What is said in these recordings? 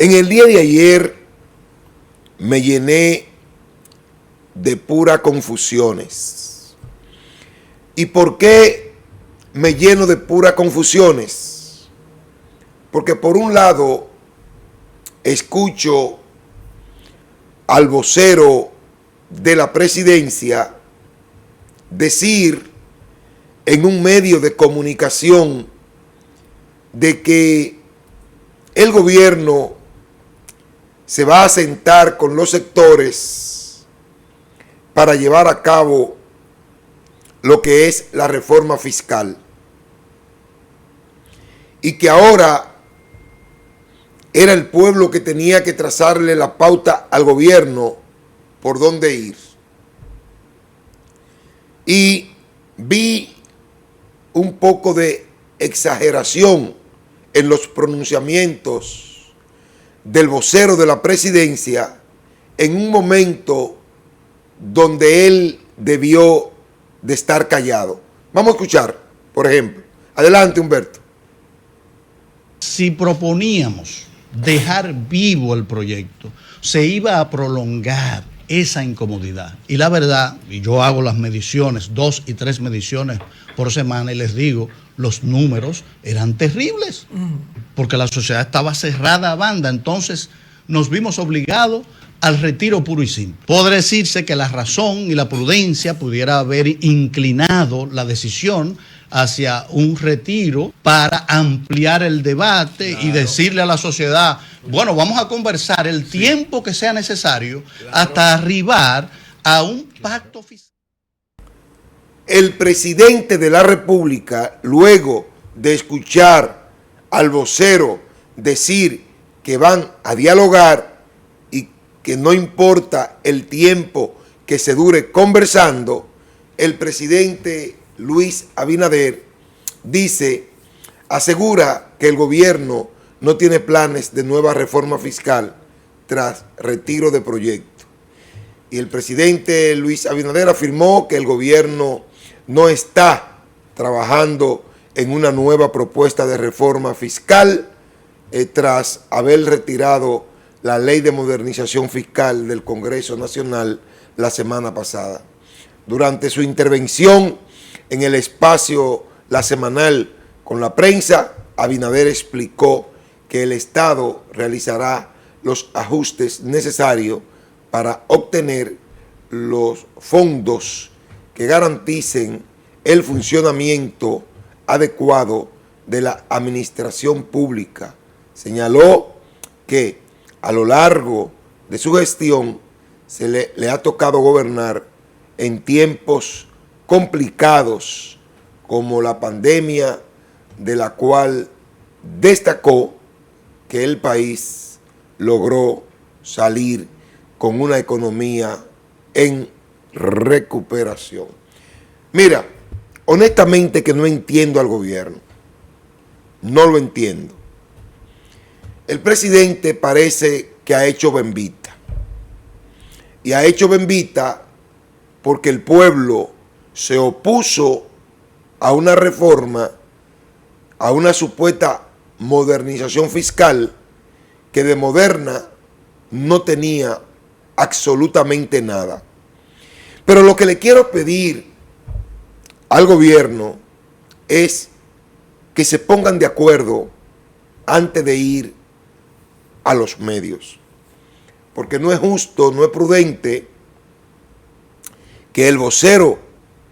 En el día de ayer me llené de puras confusiones. ¿Y por qué me lleno de puras confusiones? Porque por un lado escucho al vocero de la presidencia decir en un medio de comunicación de que el gobierno se va a sentar con los sectores para llevar a cabo lo que es la reforma fiscal y que ahora era el pueblo que tenía que trazarle la pauta al gobierno por dónde ir. Y vi un poco de exageración en los pronunciamientos del vocero de la presidencia en un momento donde él debió de estar callado. Vamos a escuchar, por ejemplo. Adelante, Humberto. Si proponíamos dejar vivo el proyecto, se iba a prolongar esa incomodidad. Y la verdad, y yo hago las mediciones, 2 y 3 mediciones por semana, y les digo, los números eran terribles, porque la sociedad estaba cerrada a banda. Entonces nos vimos obligados al retiro puro y simple. Podría decirse que la razón y la prudencia pudiera haber inclinado la decisión hacia un retiro para ampliar el debate, claro, y decirle a la sociedad, bueno, vamos a conversar el tiempo que sea necesario, claro, hasta arribar a un pacto fiscal. El presidente de la República, luego de escuchar al vocero decir que van a dialogar y que no importa el tiempo que se dure conversando, el presidente Luis Abinader asegura que el gobierno no tiene planes de nueva reforma fiscal tras retiro de proyecto. Y el presidente Luis Abinader afirmó que el gobierno no está trabajando en una nueva propuesta de reforma fiscal tras haber retirado la Ley de Modernización Fiscal del Congreso Nacional la semana pasada. Durante su intervención en el espacio La Semanal con la prensa, Abinader explicó que el Estado realizará los ajustes necesarios para obtener los fondos que garanticen el funcionamiento adecuado de la administración pública. Señaló que a lo largo de su gestión le ha tocado gobernar en tiempos complicados como la pandemia, de la cual destacó que el país logró salir con una economía en recuperación. Mira, honestamente que no entiendo al gobierno. No lo entiendo. El presidente parece que ha hecho bembita. Y ha hecho bembita porque el pueblo se opuso a una reforma, a una supuesta modernización fiscal que de moderna no tenía absolutamente nada. Pero lo que le quiero pedir al gobierno es que se pongan de acuerdo antes de ir a los medios. Porque no es justo, no es prudente que el vocero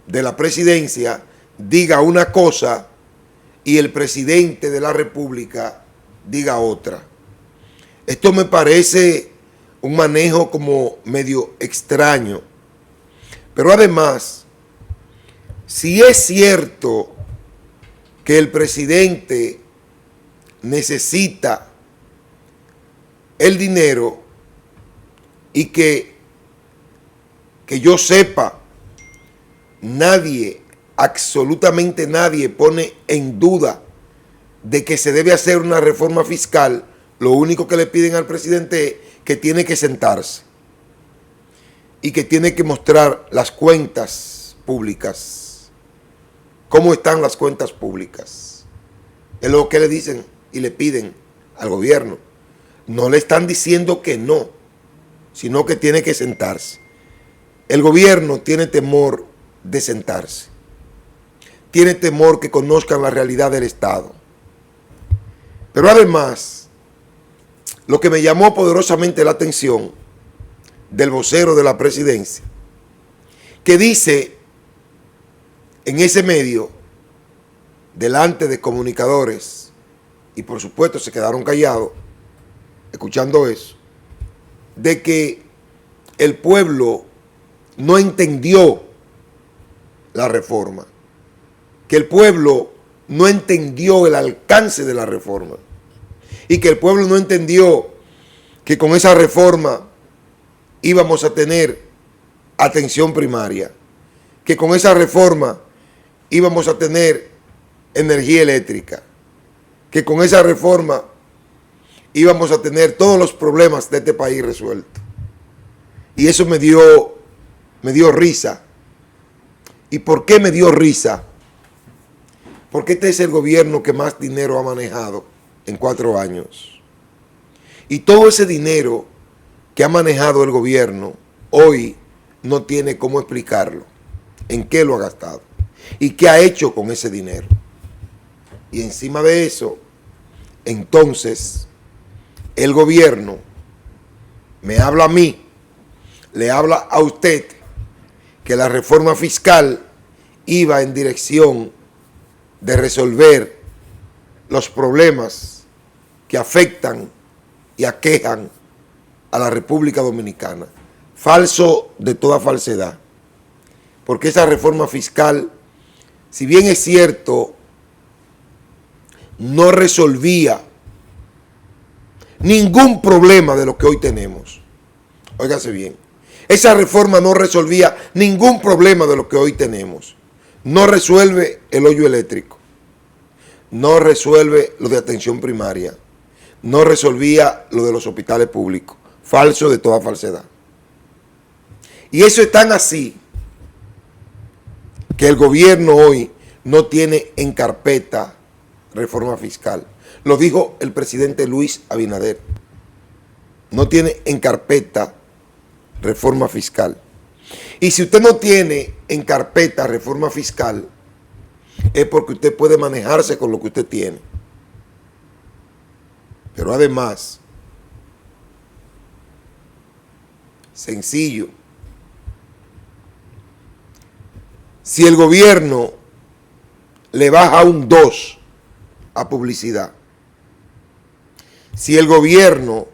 de la presidencia diga una cosa y el presidente de la República diga otra. Esto me parece un manejo como medio extraño. Pero además, si es cierto que el presidente necesita el dinero y que yo sepa, nadie, absolutamente nadie pone en duda de que se debe hacer una reforma fiscal, lo único que le piden al presidente es que tiene que sentarse y que tiene que mostrar las cuentas públicas. ¿Cómo están las cuentas públicas? Es lo que le dicen y le piden al gobierno. No le están diciendo que no, sino que tiene que sentarse. El gobierno tiene temor de sentarse. Tiene temor que conozcan la realidad del Estado. Pero además, lo que me llamó poderosamente la atención del vocero de la presidencia, que dice en ese medio, delante de comunicadores, y por supuesto se quedaron callados, escuchando eso, de que el pueblo no entendió la reforma, que el pueblo no entendió el alcance de la reforma y que el pueblo no entendió que con esa reforma íbamos a tener atención primaria, que con esa reforma íbamos a tener energía eléctrica, que con esa reforma íbamos a tener todos los problemas de este país resueltos. Y eso me dio risa. ¿Y por qué me dio risa? Porque este es el gobierno que más dinero ha manejado en 4 años. Y todo ese dinero que ha manejado el gobierno hoy no tiene cómo explicarlo. ¿En qué lo ha gastado? ¿Y qué ha hecho con ese dinero? Y encima de eso, entonces, el gobierno me habla a mí, le habla a usted, que la reforma fiscal iba en dirección de resolver los problemas que afectan y aquejan a la República Dominicana. Falso de toda falsedad. Porque esa reforma fiscal, si bien es cierto, no resolvía ningún problema de lo que hoy tenemos. Óigase bien. Esa reforma no resolvía ningún problema de lo que hoy tenemos. No resuelve el hoyo eléctrico. No resuelve lo de atención primaria. No resolvía lo de los hospitales públicos. Falso de toda falsedad. Y eso es tan así que el gobierno hoy no tiene en carpeta reforma fiscal. Lo dijo el presidente Luis Abinader. No tiene en carpeta reforma fiscal. Y si usted no tiene en carpeta reforma fiscal, es porque usted puede manejarse con lo que usted tiene. Pero además, sencillo, si el gobierno le baja un 2 a publicidad, si el gobierno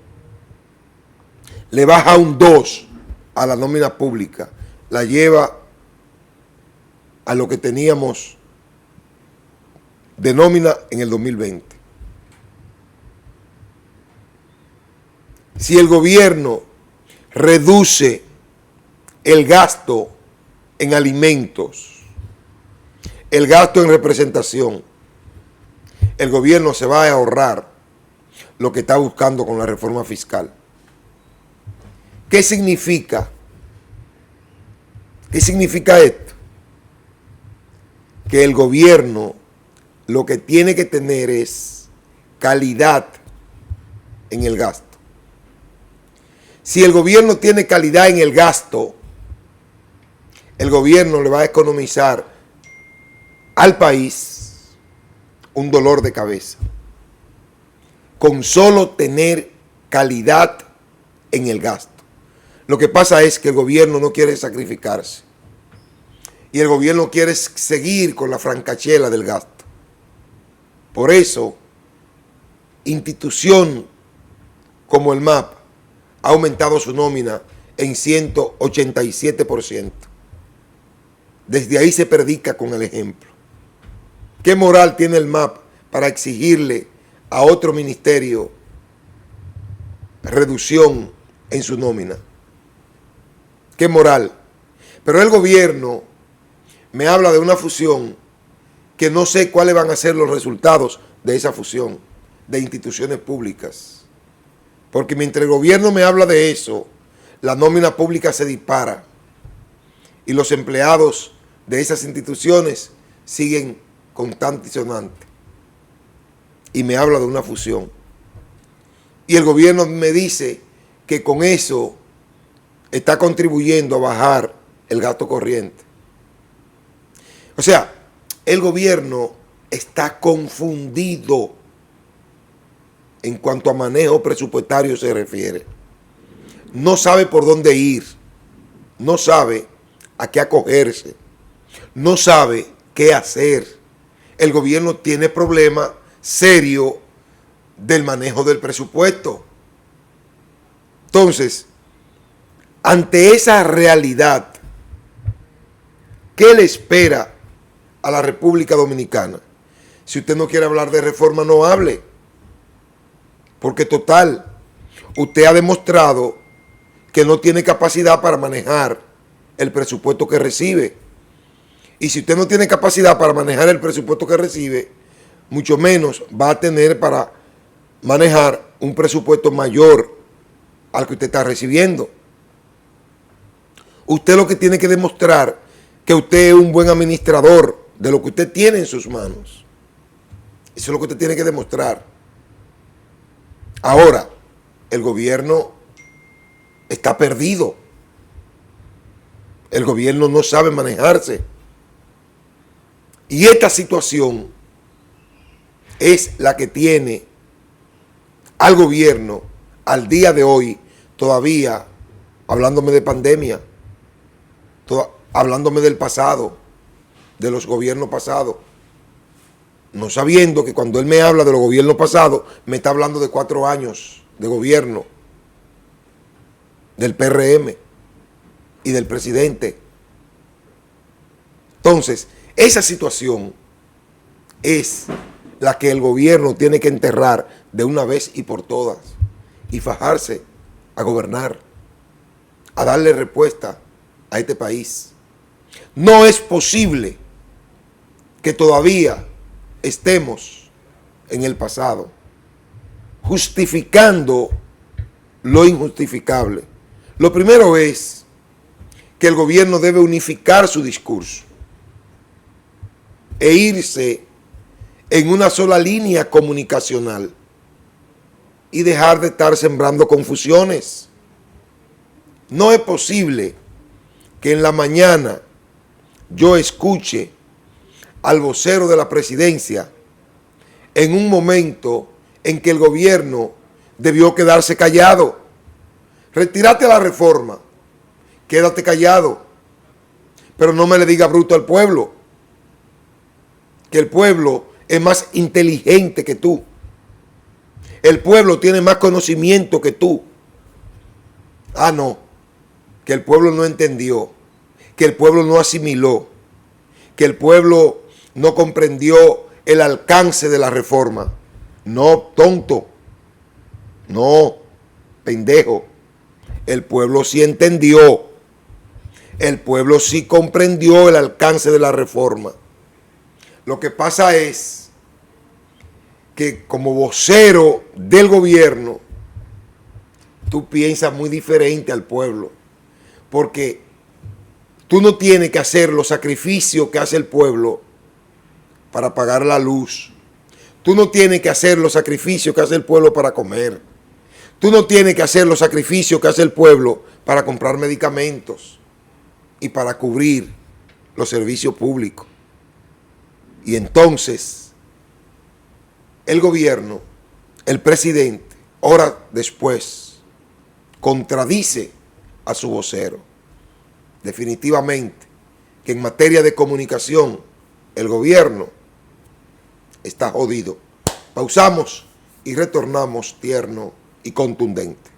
le baja un 2 a la nómina pública, la lleva a lo que teníamos de nómina en el 2020. Si el gobierno reduce el gasto en alimentos, el gasto en representación, el gobierno se va a ahorrar lo que está buscando con la reforma fiscal. ¿Qué significa? ¿Qué significa esto? Que el gobierno lo que tiene que tener es calidad en el gasto. Si el gobierno tiene calidad en el gasto, el gobierno le va a economizar al país un dolor de cabeza. Con solo tener calidad en el gasto. Lo que pasa es que el gobierno no quiere sacrificarse. Y el gobierno quiere seguir con la francachela del gasto. Por eso, institución como el MAP ha aumentado su nómina en 187%. Desde ahí se predica con el ejemplo. ¿Qué moral tiene el MAP para exigirle a otro ministerio reducción en su nómina? ¿Qué moral? Pero el gobierno me habla de una fusión que no sé cuáles van a ser los resultados de esa fusión de instituciones públicas. Porque mientras el gobierno me habla de eso, la nómina pública se dispara y los empleados de esas instituciones siguen constante y sonante. Y me habla de una fusión. Y el gobierno me dice que con eso está contribuyendo a bajar el gasto corriente. O sea, el gobierno está confundido en cuanto a manejo presupuestario se refiere. No sabe por dónde ir, no sabe a qué acogerse, no sabe qué hacer. El gobierno tiene problemas serios del manejo del presupuesto. Entonces, ante esa realidad, ¿qué le espera a la República Dominicana? Si usted no quiere hablar de reforma, no hable. Porque total, usted ha demostrado que no tiene capacidad para manejar el presupuesto que recibe. Y si usted no tiene capacidad para manejar el presupuesto que recibe, mucho menos va a tener para manejar un presupuesto mayor al que usted está recibiendo. Usted lo que tiene que demostrar que usted es un buen administrador de lo que usted tiene en sus manos. Eso es lo que usted tiene que demostrar. Ahora, el gobierno está perdido. El gobierno no sabe manejarse. Y esta situación es la que tiene al gobierno al día de hoy todavía hablándome de pandemia, hablándome del pasado, de los gobiernos pasados, no sabiendo que cuando él me habla de los gobiernos pasados me está hablando de 4 años de gobierno del PRM y del presidente. Entonces, esa situación es la que el gobierno tiene que enterrar de una vez y por todas y fajarse a gobernar, a darle respuesta a este país. No es posible que todavía estemos en el pasado, justificando lo injustificable. Lo primero es que el gobierno debe unificar su discurso e irse en una sola línea comunicacional y dejar de estar sembrando confusiones. No es posible que en la mañana yo escuche al vocero de la presidencia en un momento en que el gobierno debió quedarse callado. Retírate la reforma, quédate callado, pero no me le diga bruto al pueblo, que el pueblo es más inteligente que tú. El pueblo tiene más conocimiento que tú. Ah, no, que el pueblo no entendió, que el pueblo no asimiló, que el pueblo no comprendió el alcance de la reforma. No, tonto. No, pendejo. El pueblo sí entendió. El pueblo sí comprendió el alcance de la reforma. Lo que pasa es que como vocero del gobierno, tú piensas muy diferente al pueblo. Porque tú no tienes que hacer los sacrificios que hace el pueblo para pagar la luz. Tú no tienes que hacer los sacrificios que hace el pueblo para comer. Tú no tienes que hacer los sacrificios que hace el pueblo para comprar medicamentos y para cubrir los servicios públicos. Y entonces, el gobierno, el presidente, horas después, contradice a su vocero. Definitivamente que en materia de comunicación el gobierno está jodido. Pausamos y retornamos tierno y contundente.